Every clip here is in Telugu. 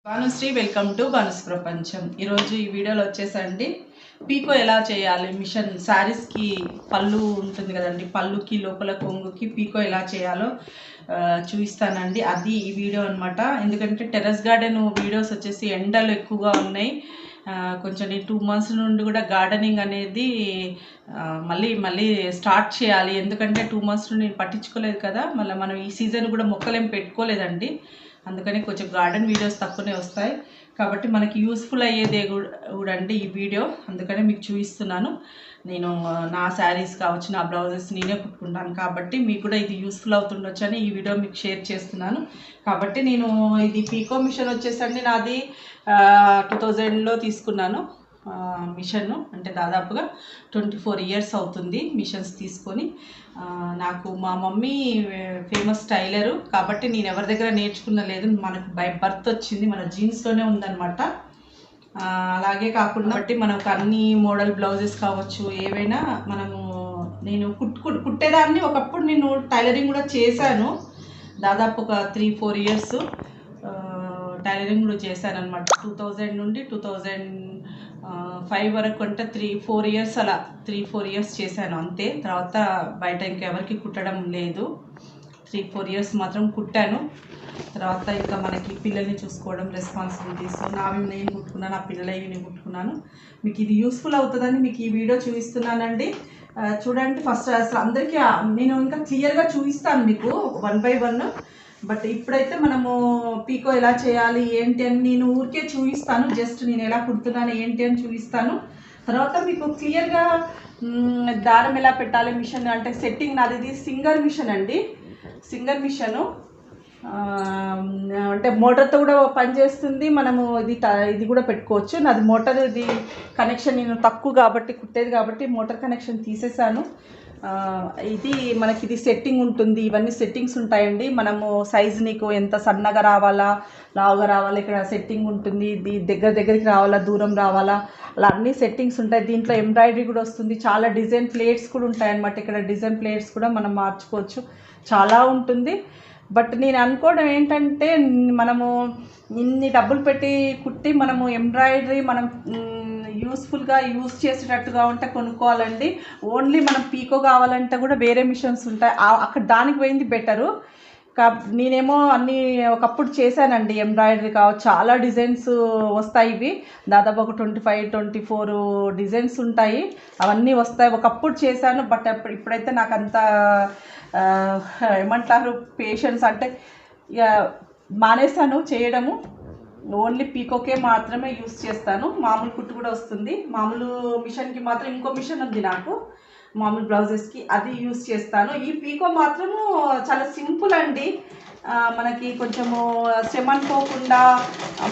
భానుశ్రీ వెల్కమ్ టు భానుస్ ప్రపంచం. ఈరోజు ఈ వీడియోలో వచ్చేసండి పీకో ఎలా చేయాలి, మిషన్ శారీస్కి పళ్ళు ఉంటుంది కదండి, పళ్ళుకి లోపల కొంగుకి పీకో ఎలా చేయాలో చూపిస్తానండి. అది ఈ వీడియో అనమాట. ఎందుకంటే టెర్రస్ గార్డెన్ వీడియోస్ వచ్చేసి ఎండలు ఎక్కువగా ఉన్నాయి. కొంచెం నేను 2 months నుండి కూడా గార్డెనింగ్ అనేది మళ్ళీ స్టార్ట్ చేయాలి. ఎందుకంటే 2 months నుండి నేను పట్టించుకోలేదు కదా, మళ్ళీ మనం ఈ సీజన్ కూడా మొక్కలేం పెట్టుకోలేదండి. అందుకని కొంచెం గార్డెన్ వీడియోస్ తక్కువనే వస్తాయి కాబట్టి మనకి యూస్ఫుల్ అయ్యేదే కూడా అండి ఈ వీడియో. అందుకని మీకు చూపిస్తున్నాను. నేను నా శారీస్ కావచ్చు, నా బ్లౌజెస్ నేనే కుట్టుకుంటాను కాబట్టి మీకు కూడా ఇది యూస్ఫుల్ అవుతుండొచ్చు అని ఈ వీడియో మీకు షేర్ చేస్తున్నాను. కాబట్టి నేను ఇది పీకో మిషన్ వచ్చేసండి నాది 2000లో తీసుకున్నాను మిషన్. అంటే దాదాపుగా 24 years అవుతుంది మిషన్స్ తీసుకొని. నాకు మా మమ్మీ ఫేమస్ టైలరు కాబట్టి నేను ఎవరి దగ్గర నేర్చుకున్న లేదు, మనకు బై బర్త్ వచ్చింది, మన జీన్స్లోనే ఉందన్నమాట. అలాగే కాకుండా బట్టి మనకు అన్ని మోడల్ బ్లౌజెస్ కావచ్చు ఏవైనా నేను కుట్టేదాన్ని. ఒకప్పుడు నేను టైలరింగ్ కూడా చేశాను, దాదాపు ఒక 3-4 years టైలరింగ్ కూడా చేశాను అనమాట. 2000 నుండి 2005 వరకు, అంటే 3-4 years అలా 3-4 years చేశాను అంతే. తర్వాత బయట ఇంకెవరికి కుట్టడం లేదు. 3-4 years మాత్రం కుట్టాను. తర్వాత ఇంకా మనకి పిల్లల్ని చూసుకోవడం రెస్పాన్సిబిలిటీస్, నావి నేను కుట్టుకున్నాను, నా పిల్లలవి నేను కుట్టుకున్నాను. మీకు ఇది యూస్ఫుల్ అవుతుందని మీకు ఈ వీడియో చూపిస్తున్నానండి. చూడండి, ఫస్ట్ అసలు అందరికీ నేను ఇంకా క్లియర్గా చూపిస్తాను మీకు 1 by 1. బట్ ఇప్పుడైతే మనము పీకో ఎలా చేయాలి ఏంటి అని నేను ఊరికే చూపిస్తాను. జస్ట్ నేను ఎలా కుడుతున్నాను ఏంటి అని చూపిస్తాను. తర్వాత మీకు క్లియర్గా దారం ఎలా పెట్టాలి, మిషన్ అంటే సెట్టింగ్ నాది. ఇది సింగర్ మిషన్ అండి, సింగర్ మిషను. అంటే మోటార్తో కూడా పనిచేస్తుంది. మనము ఇది కూడా పెట్టుకోవచ్చు. నాది మోటార్, ఇది కనెక్షన్ నేను తక్కువ కాబట్టి కుట్టేది కాబట్టి మోటార్ కనెక్షన్ తీసేసాను. ఇది సెట్టింగ్ ఉంటుంది, ఇవన్నీ సెట్టింగ్స్ ఉంటాయండి. మనము సైజు నీకు ఎంత సన్నగా రావాలా, లావుగా రావాలా, ఇక్కడ సెట్టింగ్ ఉంటుంది. ఇది దగ్గరికి రావాలా, దూరం రావాలా, అలా అన్ని సెట్టింగ్స్ ఉంటాయి. దీంట్లో ఎంబ్రాయిడరీ కూడా వస్తుంది. చాలా డిజైన్ ప్లేట్స్ కూడా ఉంటాయన్నమాట. ఇక్కడ డిజైన్ ప్లేట్స్ కూడా మనం మార్చుకోవచ్చు, చాలా ఉంటుంది. బట్ నేను అనుకోవడం ఏంటంటే, మనము ఇన్ని డబ్బులు పెట్టి కుట్టి మనము ఎంబ్రాయిడరీ మనం యూస్ఫుల్గా యూస్ చేసేటట్టుగా ఉంటే కొనుక్కోవాలండి. ఓన్లీ మనం పీకో కావాలంటే కూడా వేరే మిషన్స్ ఉంటాయి, అక్కడ దానికి పోయింది బెటరు. నేనేమో అన్నీ ఒకప్పుడు చేశానండి, ఎంబ్రాయిడరీ కావచ్చు, చాలా డిజైన్స్ వస్తాయి. ఇవి దాదాపు ఒక 25-24 డిజైన్స్ ఉంటాయి, అవన్నీ వస్తాయి. ఒకప్పుడు చేశాను, బట్ ఇప్పుడైతే నాకు అంత ఏమంటారు పేషెన్స్ అంటే ఇక మానేసాను చేయడము. ఓన్లీ పీకోకే మాత్రమే యూస్ చేస్తాను. మామూలు కుట్టు కూడా వస్తుంది. మామూలు మిషన్కి మాత్రం ఇంకో మిషన్ ఉంది నాకు, మామూలు బ్లౌజెస్కి, అది యూస్ చేస్తాను. ఈ పీకో మాత్రము చాలా సింపుల్ అండి. మనకి కొంచెము శ్రమ అనుకోకుండా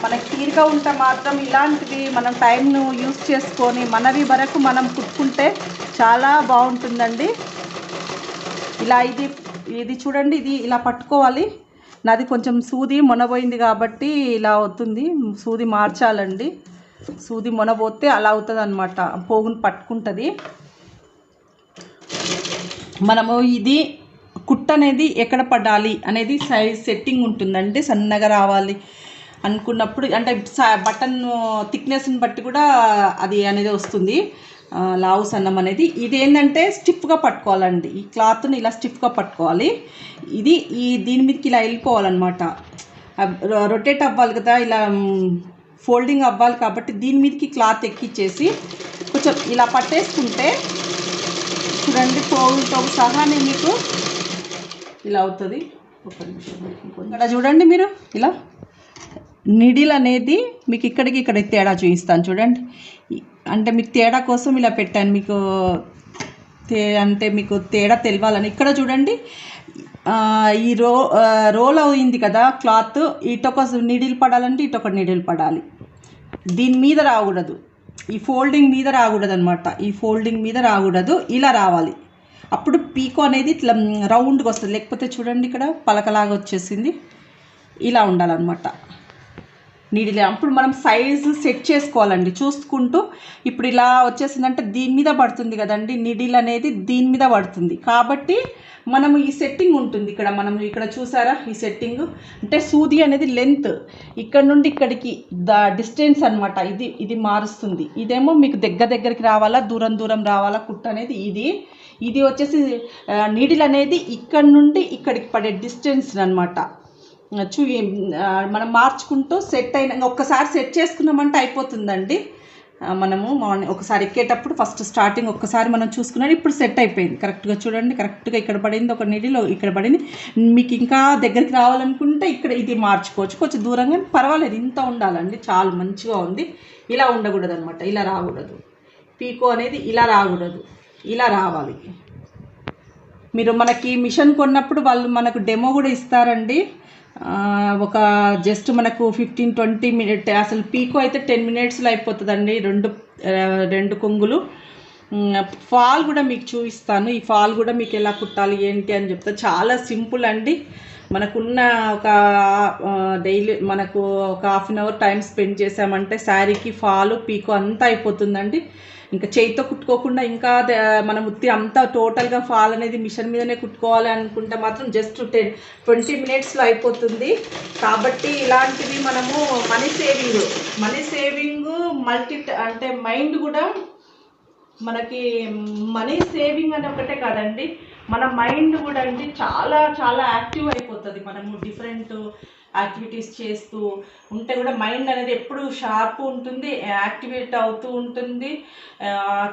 మనకి తీరిక ఉంటే మాత్రం ఇలాంటివి మనం టైంను యూస్ చేసుకొని మనవి వరకు మనం కుట్టుకుంటే చాలా బాగుంటుందండి. ఇలా ఇది చూడండి, ఇది ఇలా పట్టుకోవాలి. నాది కొంచెం సూది మొనబోయింది కాబట్టి ఇలా అవుతుంది. సూది మార్చాలండి, సూది మొనబోతే అలా అవుతుంది అనమాట, పోగును పట్టుకుంటుంది. మనము ఇది కుట్టు అనేది ఎక్కడ పడాలి అనేది సైజ్ సెట్టింగ్ ఉంటుందండి. సన్నగా రావాలి అనుకున్నప్పుడు, అంటే బటన్ థిక్నెస్ని బట్టి కూడా అది అనేది వస్తుంది, లావు సన్నం అనేది. ఇది ఏంటంటే స్టిఫ్గా పట్టుకోవాలండి, ఈ క్లాత్ని ఇలా స్టిఫ్గా పట్టుకోవాలి. దీని మీదకి ఇలా వెళ్ళిపోవాలన్నమాట, రొటేట్ అవ్వాలి కదా, ఇలా ఫోల్డింగ్ అవ్వాలి కాబట్టి దీని మీదకి క్లాత్ ఎక్కిచ్చేసి కొంచెం ఇలా పట్టేసుకుంటే చూడండి, పోగులతో సహా మీకు ఇలా అవుతుంది. ఒక నిమిషం, ఇక్కడ చూడండి మీరు, ఇలా నీడిల్ అనేది మీకు ఇక్కడికి తేడా చూపిస్తాను చూడండి. అంటే మీకు తేడా కోసం ఇలా పెట్టాను, మీకు తేడా తెలియాలని. ఇక్కడ చూడండి, ఈ రోల్ అయింది కదా క్లాత్, ఇటొక నీడిల్ పడాలంటే ఇటొక నీడిల్ పడాలి. దీని మీద రాకూడదు, ఈ ఫోల్డింగ్ మీద రాకూడదు అనమాట, ఈ ఫోల్డింగ్ మీద రాకూడదు, ఇలా రావాలి. అప్పుడు పీకో అనేది ఇట్లా రౌండ్గా వస్తుంది. లేకపోతే చూడండి ఇక్కడ పలకలాగా వచ్చేసింది, ఇలా ఉండాలన్నమాట. నీడిల్. అప్పుడు మనం సైజు సెట్ చేసుకోవాలండి చూసుకుంటూ. ఇప్పుడు ఇలా వచ్చేసిందంటే దీని మీద పడుతుంది కదండి, నీడిల్ అనేది దీని మీద పడుతుంది. కాబట్టి మనము ఈ సెట్టింగ్ ఉంటుంది ఇక్కడ, మనం ఇక్కడ చూసారా ఈ సెట్టింగ్ అంటే సూది అనేది లెంత్ ఇక్కడ నుండి ఇక్కడికి డిస్టెన్స్ అనమాట. ఇది మారుస్తుంది. ఇదేమో మీకు దగ్గరికి రావాలా, దూరం రావాలా కుట్టు అనేది. ఇది వచ్చేసి నీడిల్ అనేది ఇక్కడ నుండి ఇక్కడికి పడే డిస్టెన్స్ అనమాట. మనం మార్చుకుంటూ సెట్ అయిన ఒక్కసారి సెట్ చేసుకున్నామంటే అయిపోతుందండి. మనము ఒకసారి ఎక్కేటప్పుడు ఫస్ట్ స్టార్టింగ్ ఒక్కసారి మనం చూసుకున్నాడు. ఇప్పుడు సెట్ అయిపోయింది కరెక్ట్గా. చూడండి కరెక్ట్గా ఇక్కడ పడింది ఒక నీడిలో, ఇక్కడ పడింది. మీకు ఇంకా దగ్గరికి రావాలనుకుంటే ఇక్కడ ఇది మార్చుకోవచ్చు, కొంచెం దూరంగా పర్వాలేదు. ఇంత ఉండాలండి, చాలా మంచిగా ఉంది. ఇలా ఉండకూడదు అనమాట, ఇలా రాకూడదు. పీకో అనేది ఇలా రాకూడదు, ఇలా రావాలి. మీరు మనకి మిషన్ కొన్నప్పుడు వాళ్ళు మనకు డెమో కూడా ఇస్తారండి. ఒక జస్ట్ మనకు 15-20 మినిట్, అసలు పీకో అయితే 10 మినిట్స్లో అయిపోతుందండి. రెండు కొంగులు. ఫాల్ కూడా మీకు చూపిస్తాను. ఈ ఫాల్ కూడా మీకు ఎలా కుట్టాలి ఏంటి అని చెప్తా. చాలా సింపుల్ అండి. మనకున్న ఒక డైలీ మనకు ఒక half an hour time spend చేసామంటే శారీకి ఫాలు పీకో అంతా అయిపోతుందండి. ఇంకా చేయితో కుట్టుకోకుండా ఇంకా మనం ఉత్తి అంతా టోటల్గా ఫాల్ అనేది మిషన్ మీదనే కుట్టుకోవాలి అనుకుంటే మాత్రం జస్ట్ 10-20 మినిట్స్లో అయిపోతుంది. కాబట్టి ఇలాంటివి మనము మనీ సేవింగ్ అంటే మైండ్ కూడా మనకి మనీ సేవింగ్ అని ఒకటే కాదండి, మన మైండ్ కూడా అండి చాలా చాలా యాక్టివ్ అయిపోతుంది. మనము డిఫరెంట్ యాక్టివిటీస్ చేస్తూ ఉంటే కూడా మైండ్ అనేది ఎప్పుడు షార్ప్ ఉంటుంది, యాక్టివేట్ అవుతూ ఉంటుంది.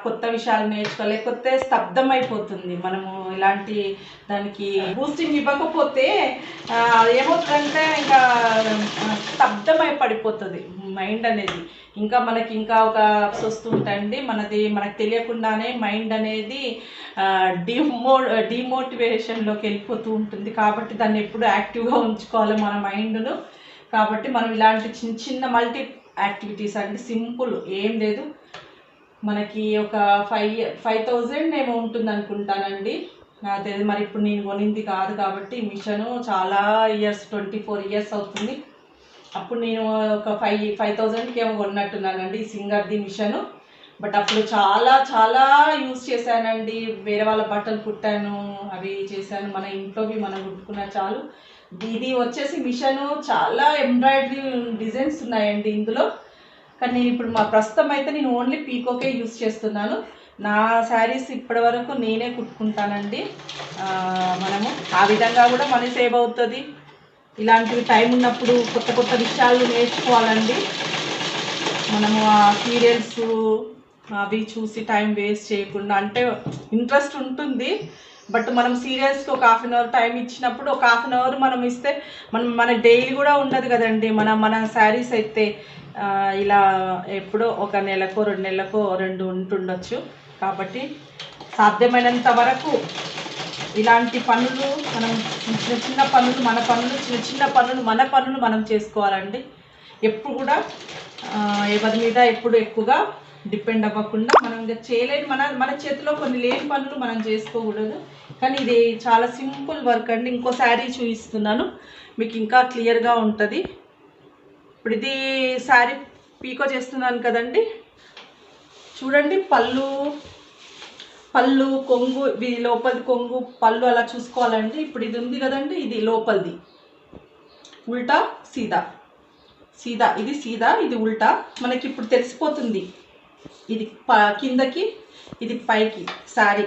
కొత్త విషయాలు నేర్చుకోలేకపోతే స్తబ్దం అయిపోతుంది. మనము ఇలాంటి దానికి బూస్టింగ్ ఇవ్వకపోతే ఏమవుతుందంటే ఇంకా స్తబ్దమై పడిపోతుంది మైండ్ అనేది. ఇంకా మనకి ఇంకా ఒక వస్తూ ఉంటాయండి. మనకు తెలియకుండానే మైండ్ అనేది డిమోటివేషన్లోకి వెళ్ళిపోతూ ఉంటుంది. కాబట్టి దాన్ని ఎప్పుడు యాక్టివ్గా ఉంచుకోవాలి మన మైండ్ను. కాబట్టి మనం ఇలాంటి చిన్న మల్టీ యాక్టివిటీస్ అండి, సింపుల్ ఏం లేదు. మనకి ఒక 5,000 ఏమో ఉంటుంది అనుకుంటానండి, నాకు తెలియదు మరి. ఇప్పుడు నేను కొనింది కాదు కాబట్టి మిషను చాలా ఇయర్స్ 24 ఇయర్స్ అవుతుంది. అప్పుడు నేను ఒక 5,000కి ఏమో కొన్నట్టున్నానండి ఈ సింగర్ది మిషను. బట్ అప్పుడు చాలా చాలా యూజ్ చేశానండి. వేరే వాళ్ళ బట్టలు కుట్టాను, అవి చేశాను. మన ఇంట్లోవి మనం కుట్టుకున్న చాలు. ఇది వచ్చేసి మిషను చాలా ఎంబ్రాయిడరీ డిజైన్స్ ఉన్నాయండి ఇందులో. కానీ నేను ఇప్పుడు ప్రస్తుతం అయితే నేను ఓన్లీ పీకోకే యూజ్ చేస్తున్నాను. నా శారీస్ ఇప్పటి వరకు నేనే కుట్టుకుంటానండి. మనము ఆ విధంగా కూడా మనీ సేవ్ అవుతుంది. ఇలాంటివి టైం ఉన్నప్పుడు కొత్త విషయాలు నేర్చుకోవాలండి. మనము ఆ సీరియల్స్ అవి చూసి టైం వేస్ట్ చేయకుండా, అంటే ఇంట్రెస్ట్ ఉంటుంది బట్ మనం సీరియల్స్కి ఒక హాఫ్ అన్ అవర్ టైం ఇచ్చినప్పుడు ఒక హాఫ్ అన్ అవర్ మనం ఇస్తే మన డైలీ కూడా ఉండదు కదండి. మన శారీస్ అయితే ఇలా ఎప్పుడో ఒక నెలకో 2 నెలలకో 2 ఉంటుండొచ్చు. కాబట్టి సాధ్యమైనంత వరకు ఇలాంటి పనులు మనం చిన్న పనులు మన పనులు మనం చేసుకోవాలండి. ఎప్పుడు కూడా ఎవరి మీద ఎప్పుడు ఎక్కువగా డిపెండ్ అవ్వకుండా, మనం ఇంకా చేయలేని మన చేతిలో కొన్ని లేని పనులు మనం చేసుకోకూడదు. కానీ ఇది చాలా సింపుల్ వర్క్ అండి. ఇంకో శారీ చూపిస్తున్నాను మీకు, ఇంకా క్లియర్గా ఉంటుంది. ఇప్పుడు ఇది శారీ పీకో చేస్తున్నాను కదండి. చూడండి పళ్ళు కొంగు, ఇది లోపలిది కొంగు పళ్ళు అలా చూసుకోవాలండి. ఇప్పుడు ఇది ఉంది కదండి, ఇది లోపలిది ఉల్టా సీదా ఇది సీదా, ఇది ఉల్టా. మనకి ఇప్పుడు తెలిసిపోతుంది ఇది కిందకి ఇది పైకి శారీ,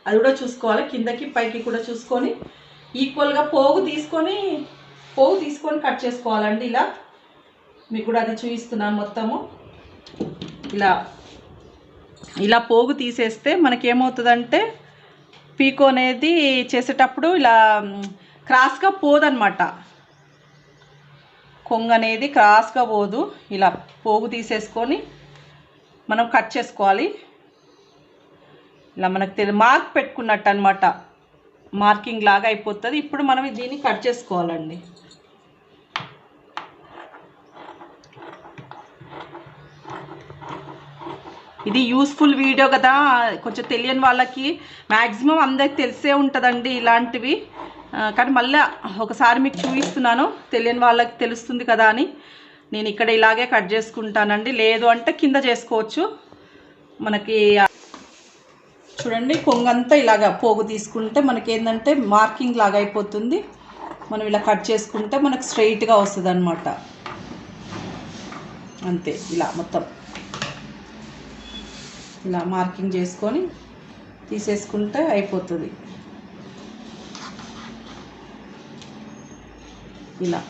అది కూడా చూసుకోవాలి. కిందకి పైకి కూడా చూసుకొని ఈక్వల్గా పోగు తీసుకొని కట్ చేసుకోవాలండి. మీకు కూడా అది చూపిస్తున్నాను. మొత్తము ఇలా పోగు తీసేస్తే మనకేమవుతుందంటే పీకో అనేది చేసేటప్పుడు ఇలా క్రాస్గా పోదన్నమాట. కొంగు అనేది క్రాస్గా పోదు. ఇలా పోగు తీసేసుకొని మనం కట్ చేసుకోవాలి. ఇలా మనకు మార్క్ పెట్టుకున్నట్టు అనమాట, మార్కింగ్ లాగా అయిపోతుంది. ఇప్పుడు మనం దీన్ని కట్ చేసుకోవాలండి. ఇది యూస్ఫుల్ వీడియో కదా, కొంచెం తెలియని వాళ్ళకి మ్యాక్సిమం అందరికి తెలిసే ఉంటుందండి ఇలాంటివి. కానీ మళ్ళీ ఒకసారి మీకు చూపిస్తున్నాను, తెలియని వాళ్ళకి తెలుస్తుంది కదా అని నేను ఇక్కడ ఇలాగే కట్ చేసుకుంటానండి. లేదు అంటే కింద చేసుకోవచ్చు. మనకి చూడండి కొంగంతా ఇలాగా పోగు తీసుకుంటే మనకి ఏంటంటే మార్కింగ్ లాగా అయిపోతుంది. మనం ఇలా కట్ చేసుకుంటే మనకు స్ట్రైట్గా వస్తుంది అన్నమాట. అంతే, ఇలా మొత్తం ఇలా మార్కింగ్ చేసుకొని తీసేసుకుంటే అయిపోతుంది. ఇలా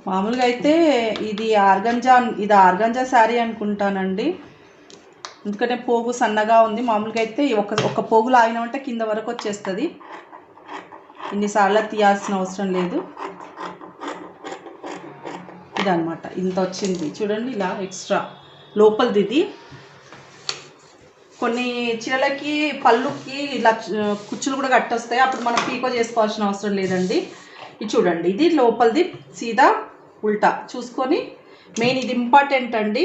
మామూలుగా అయితే ఇది ఆర్గంజా శారీ అనుకుంటానండి, ఎందుకంటే పోగు సన్నగా ఉంది. మామూలుగా అయితే ఒక పోగు లాగినామంటే కింద వరకు వచ్చేస్తుంది, ఇన్నిసార్లు తీయాల్సిన అవసరం లేదు. ఇదన్నమాట, ఇంత వచ్చింది చూడండి. ఇలా ఎక్స్ట్రా లోపలిది ఇది. కొన్ని చీరలకి పళ్ళుకి ఇలా కుచ్చులు కూడా కట్టొస్తాయి, అప్పుడు మనం పీకో చేసుకోవాల్సిన అవసరం లేదండి. ఇది చూడండి, ఇది లోపలిది సీదా ఉల్టా చూసుకొని, మెయిన్ ఇది ఇంపార్టెంట్ అండి.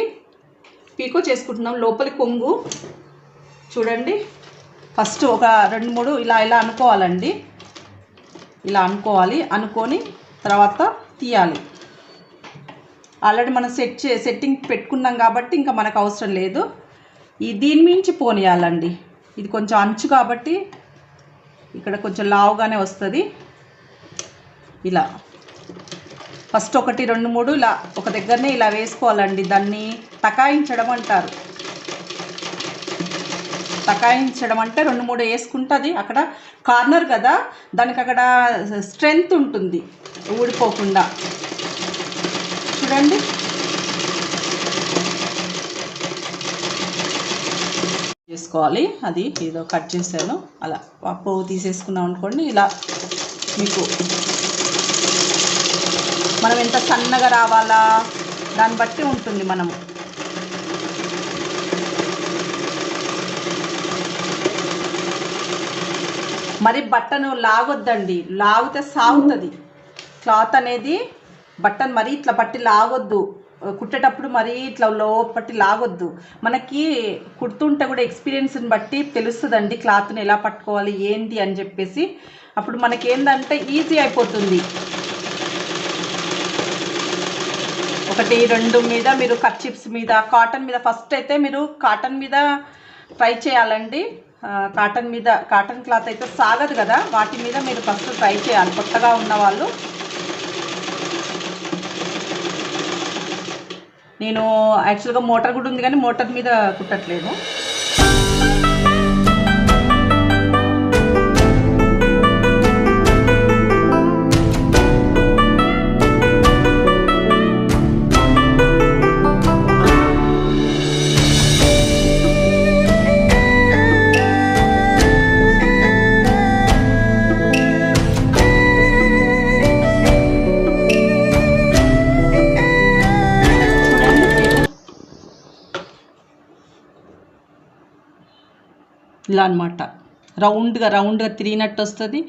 పీకో చేసుకుంటున్నాం లోపలి కొంగు చూడండి. ఫస్ట్ ఒక 2-3 ఇలా అనుకోవాలండి. ఇలా అనుకొని తర్వాత తీయాలి. ఆల్రెడీ మనం సెట్టింగ్ పెట్టుకున్నాం కాబట్టి ఇంకా మనకు అవసరం లేదు. దీని మించి పోనీయాలండి. ఇది కొంచెం అంచు కాబట్టి ఇక్కడ కొంచెం లావుగానే వస్తుంది. ఇలా ఫస్ట్ 1, 2, 3 ఇలా ఒక దగ్గరనే ఇలా వేసుకోవాలండి. దాన్ని తకాయించడం అంటారు. తకాయించడం అంటే 2-3 వేసుకుంటుంది. అక్కడ కార్నర్ కదా, దానికి అక్కడ స్ట్రెంగ్త్ ఉంటుంది ఊడిపోకుండా. చూడండి, చేసుకోవాలి. అది ఏదో కట్ చేశాను, అలా పోగు తీసేసుకున్నాం అనుకోండి. ఇలా మీకు మనం ఎంత సన్నగా రావాలా దాన్ని బట్టి ఉంటుంది. మనము మరి బట్టను లాగొద్దండి, లాగితే సాగుతుంది క్లాత్ అనేది. బట్టను మరీ ఇట్లా పట్టి లాగొద్దు, కుట్టేటప్పుడు మరీ ఇట్లా పట్టి లాగొద్దు. మనకి కుడుతుంటే కూడా ఎక్స్పీరియన్స్ని బట్టి తెలుస్తుందండి క్లాత్ని ఎలా పట్టుకోవాలి ఏంటి అని చెప్పేసి. అప్పుడు మనకి ఏంటంటే ఈజీ అయిపోతుంది. 1, 2 మీద మీరు కర్చీఫ్స్ మీద, కాటన్ మీద ఫస్ట్ అయితే మీరు కాటన్ మీద ట్రై చేయాలండి. కాటన్ క్లాత్ అయితే సాగదు కదా, వాటి మీద మీరు ఫస్ట్ ట్రై చేయాలి కొత్తగా ఉన్న వాళ్ళు. నేను యాక్చువల్గా మోటార్ కూడా ఉంది కానీ మోటార్ మీద కుట్టట్లేదు. ఇలా అనమాట, రౌండ్గా తిరిగినట్టు వస్తుంది.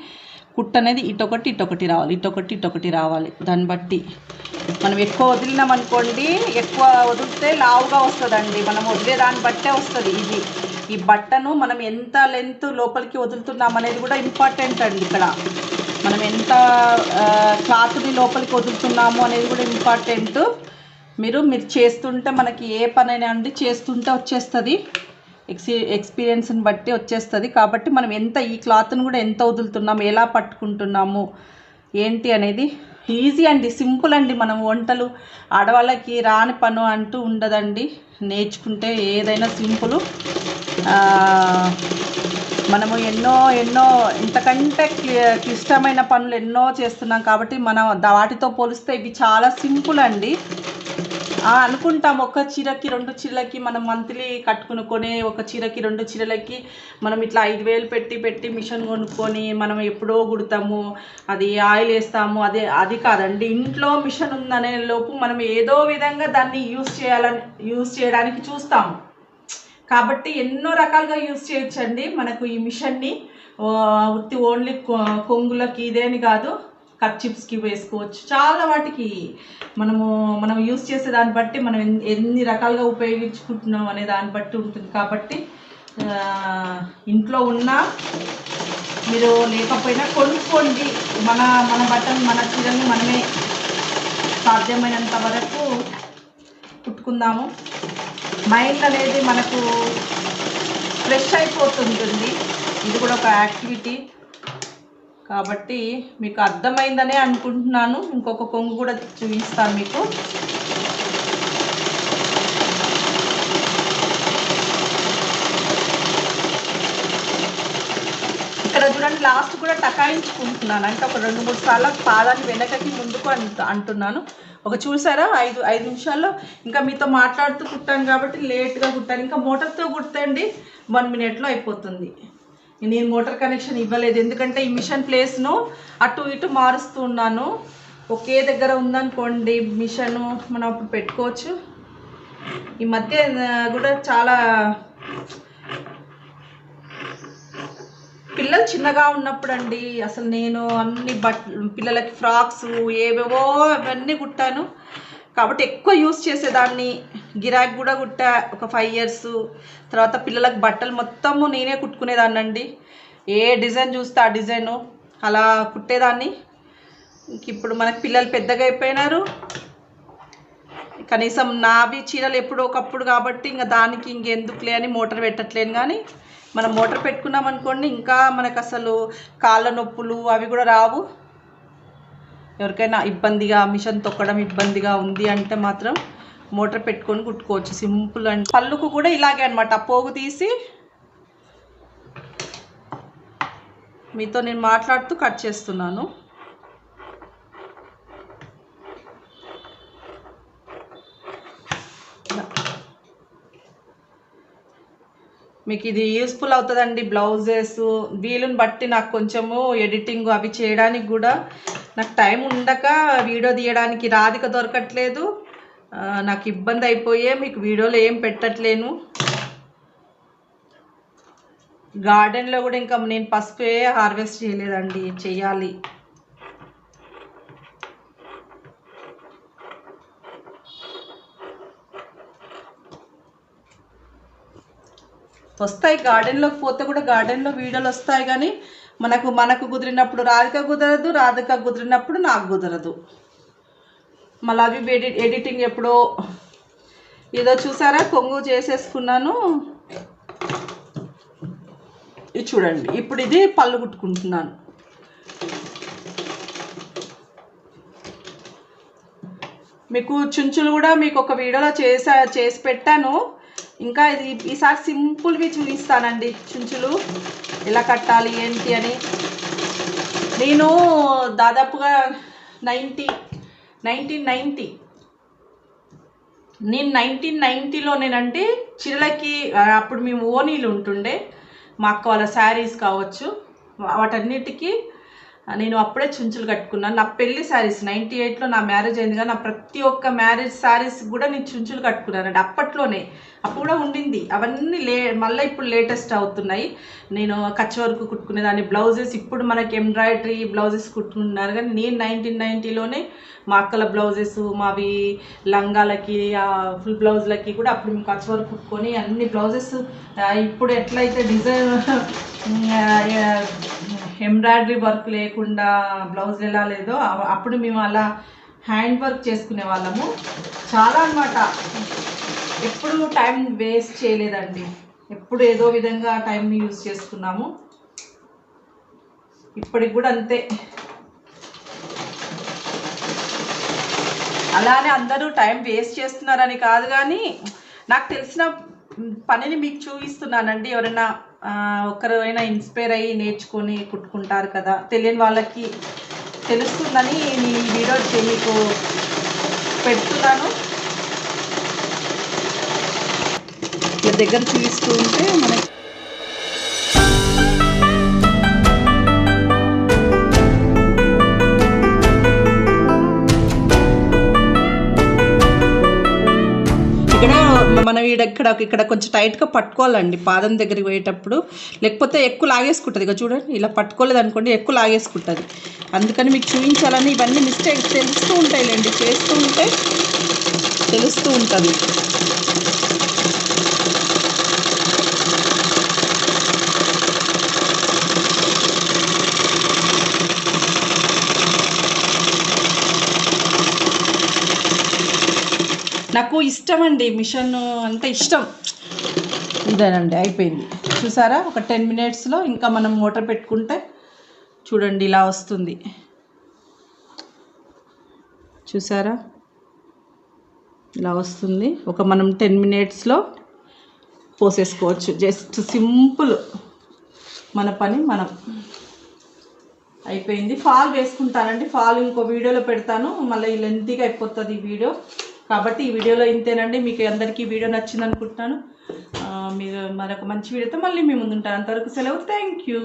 కుట్ట అనేది ఇటొకటి రావాలి. దాన్ని బట్టి మనం ఎక్కువ వదిలినామనుకోండి, ఎక్కువ వదిలితే లావుగా వస్తుందండి. మనం వదిలే దాన్ని బట్టే వస్తుంది. ఈ బట్టను మనం ఎంత లెంత్ లోపలికి వదులుతున్నాం అనేది కూడా ఇంపార్టెంట్ అండి. ఇక్కడ మనం ఎంత క్లాత్ని లోపలికి వదులుతున్నాము అనేది కూడా ఇంపార్టెంట్. మీరు చేస్తుంటే మనకి ఏ పనైనా అండి చేస్తుంటే వచ్చేస్తుంది, ఎక్స్పీరియన్స్ని బట్టి వచ్చేస్తుంది. కాబట్టి మనం ఈ క్లాత్ను కూడా ఎంత వదులుతున్నాము, ఎలా పట్టుకుంటున్నాము ఏంటి అనేది ఈజీ అండి, సింపుల్ అండి. మనం వంటలు ఆడవాళ్ళకి రాని పను అంటూ ఉండదండి, నేర్చుకుంటే ఏదైనా సింపుల్. మనము ఎన్నో ఇంతకంటే క్లిష్టమైన పనులు ఎన్నో చేస్తున్నాం కాబట్టి మనం వాటితో పోలిస్తే ఇవి చాలా సింపుల్ అండి. అనుకుంటాం ఒక చీరకి 2 చీరలకి మనం మంత్లీ కట్టుకుని ఒక చీరకి 2 చీరలకి మనం ఇట్లా 5,000 పెట్టి మిషన్ కొనుక్కొని మనం ఎప్పుడో కుడతాము, అది ఆయిల్ వేస్తాము. అది కాదండి, ఇంట్లో మిషన్ ఉందనే లోపు మనం ఏదో విధంగా దాన్ని యూజ్ చేయడానికి చూస్తాము. కాబట్టి ఎన్నో రకాలుగా యూజ్ చేయొచ్చండి మనకు ఈ మిషన్ని. ఓన్లీ కొంగులకి ఇదే అని కాదు, కర్చిప్స్కి వేసుకోవచ్చు, చాలా వాటికి మనం యూస్ చేసే దాన్ని బట్టి మనం ఎన్ని రకాలుగా ఉపయోగించుకుంటున్నాం అనే దాన్ని బట్టి ఉంటుంది. కాబట్టి ఇంట్లో ఉన్న మీరు లేకపోయినా కొనుక్కోండి. మన బట్టలు మన చీరలు మనమే సాధ్యమైనంత వరకు కుట్టుకుందాము. మైండ్ అనేది మనకు ఫ్రెష్ అయిపోతుంటుంది. ఇది కూడా ఒక యాక్టివిటీ కాబట్టి మీకు అర్థమైందనే అనుకుంటున్నాను. ఇంకొక కొంగు కూడా చూపిస్తాను మీకు. ఇక్కడ చూడండి, లాస్ట్ కూడా టకాయించుకుంటున్నాను. అంటే ఒక 2-3 సార్లు పాదాన్ని వెనకకి ముందుకు అంటున్నాను. ఒక చూసారా 5 నిమిషాల్లో ఇంకా మీతో మాట్లాడుతూ కుట్టాను కాబట్టి లేట్గా కుట్టాను. ఇంకా మోటార్తో కుట్టండి 1 మినిట్లో అయిపోతుంది. నేను మోటార్ కనెక్షన్ ఇవ్వలేదు, ఎందుకంటే ఈ మిషన్ ప్లేస్ను అటు ఇటు మారుస్తూ ఉన్నాను. ఒకే దగ్గర ఉందనుకోండి మిషను, మనం అప్పుడు పెట్టుకోవచ్చు. ఈ మధ్య కూడా చాలా పిల్లలు చిన్నగా ఉన్నప్పుడు అండి, అసలు నేను అన్ని పిల్లలకి ఫ్రాక్స్ ఏవేవో అవన్నీ కుట్టాను కాబట్టి ఎక్కువ యూస్ చేసేదాన్ని. గిరాక్ కూడా కుట్టా ఒక 5 ఇయర్స్. తర్వాత పిల్లలకు బట్టలు మొత్తము నేనే కుట్టుకునేదాన్ని అండి. ఏ డిజైన్ చూస్తే ఆ డిజైను అలా కుట్టేదాన్ని. ఇప్పుడు మనకి పిల్లలు పెద్దగా అయిపోయినారు. కనీసం నావి చీరలు ఎప్పుడో ఒకప్పుడు కాబట్టి ఇంకా దానికి ఇంకెందుకులే అని మోటార్ పెట్టట్లేను. కానీ మనం మోటార్ పెట్టుకున్నాం అనుకోండి, ఇంకా మనకు అసలు కాళ్ళ నొప్పులు అవి కూడా రావు. ఎవరికైనా ఇబ్బందిగా మిషన్ తొక్కడం ఇబ్బందిగా ఉంది అంటే మాత్రం మోటార్ పెట్టుకొని కుట్టుకోవచ్చు, సింపుల్. అండ్ పళ్ళుకు కూడా ఇలాగే అనమాట, పోగు తీసి మీతో నేను మాట్లాడుతూ కట్ చేస్తున్నాను. మీకు ఇది యూస్ఫుల్ అవుతుందండి. బ్లౌజెస్ వీలుని బట్టి నాకు కొంచెము ఎడిటింగ్ అవి చేయడానికి కూడా నాకు టైం ఉండక వీడియో తీయడానికి రాధిక దొరకట్లేదు. నాకు ఇబ్బంది అయిపోయే మీకు వీడియోలో ఏం పెట్టట్లేను. గార్డెన్లో కూడా ఇంకా నేను పసుపే హార్వెస్ట్ చేయలేదండి, చెయ్యాలి. వస్తాయి గార్డెన్లోకి పోతే కూడా గార్డెన్లో వీడియోలు వస్తాయి. కానీ మనకు కుదిరినప్పుడు రాధిక కుదరదు, రాధిక కుదిరినప్పుడు నాకు కుదరదు. మళ్ళీ అవి ఎడిటింగ్ ఎప్పుడో ఏదో చూసారా, కొంగు చేసేసుకున్నాను. ఇది చూడండి, ఇప్పుడు ఇది పళ్ళు కుట్టుకుంటున్నాను. మీకు చుంచులు కూడా మీకు ఒక వీడియోలో చేసి పెట్టాను. ఇంకా ఈసారి సింపుల్వి చూపిస్తానండి. చుంచులు ఎలా కట్టాలి ఏంటి అని. నేను దాదాపుగా 1990లోనేనండి చీరలకి, అప్పుడు మేము ఓనీలు ఉంటుండే, మా అక్క వాళ్ళ శారీస్ కావచ్చు, వాటన్నిటికీ నేను అప్పుడే చుంచులు కట్టుకున్నాను. నా పెళ్లి శారీస్ 98లో నా మ్యారేజ్ అయింది, కానీ నా ప్రతి ఒక్క మ్యారేజ్ శారీస్ కూడా నేను చుంచులు కట్టుకున్నానండి. అప్పట్లోనే అప్పుడు కూడా ఉండింది. అవన్నీ మళ్ళీ ఇప్పుడు లేటెస్ట్ అవుతున్నాయి. నేను కచ్ వర్క్ కుట్టుకునేదాన్ని. బ్లౌజెస్ ఇప్పుడు మనకి ఎంబ్రాయిడరీ బ్లౌజెస్ కుట్టుకుంటున్నారు, కానీ నేను 1990లోనే మా అక్కల బ్లౌజెస్, మావి లంగాలకి ఫుల్ బ్లౌజ్లకి కూడా అప్పుడు మేము కచ్ వర్క్ కుట్టుకొని అన్ని బ్లౌజెస్. ఇప్పుడు ఎట్లయితే డిజైన్ ఎంబ్రాయిడరీ వర్క్ లేకుండా బ్లౌజ్ ఎలా లేదో అప్పుడు మేము అలా హ్యాండ్ వర్క్ చేసుకునే వాళ్ళము. చాలా అన్నమాట. ఎప్పుడు టైం వేస్ట్ చేయలేదండి, ఎప్పుడు ఏదో విధంగా టైంని యూజ్ చేసుకున్నాము. ఇప్పటికి కూడా అంతే. అలానే అందరూ టైం వేస్ట్ చేస్తున్నారని కాదు, కానీ నాకు తెలిసిన పనిని మీకు చూపిస్తున్నానండి. ఎవరైనా ఒకరైనా ఇన్స్పైర్ అయ్యి నేర్చుకొని కుట్టుకుంటారు కదా, తెలియని వాళ్ళకి తెలుస్తుందని ఈ వీడియో మీకు పెడుతున్నాను. దగ్గర చూస్తూ ఉంటే మనకి ఇక్కడ మనం ఇక్కడ కొంచెం టైట్గా పట్టుకోవాలండి పాదం దగ్గరికి పోయేటప్పుడు, లేకపోతే ఎక్కువ లాగేసుకుంటుంది. ఇక చూడండి, ఇలా పట్టుకోలేదు అనుకోండి ఎక్కువ లాగేసుకుంటుంది. అందుకని మీకు చూపించాలని ఇవన్నీ మిస్టేక్స్ తెలుస్తూ ఉంటాయిలేండి, చేస్తూ ఉంటే తెలుస్తూ ఉంటుంది. నాకు ఇష్టం అండి, మిషన్ అంటే ఇష్టం. ఇదేనండి అయిపోయింది చూసారా, ఒక 10 మినిట్స్లో ఇంకా మనం మోటార్ పెట్టుకుంటే చూడండి ఇలా వస్తుంది. చూసారా ఇలా వస్తుంది. మనం 10 మినిట్స్లో పోసేసుకోవచ్చు. జస్ట్ సింపుల్, మన పని మనం అయిపోయింది. ఫాల్ వేసుకుంటానండి, ఫాల్ ఇంకో వీడియోలో పెడతాను, మళ్ళీ లెంతీగా అయిపోతుంది ఈ వీడియో. కాబట్టి ఈ వీడియోలో ఇంతేనండి. మీకు అందరికీ వీడియో నచ్చింది అనుకుంటున్నాను. మీరు మరొక మంచి వీడియోతో మళ్ళీ మీ ముందు ఉంటాను. అంతవరకు సెలవు. Thank you.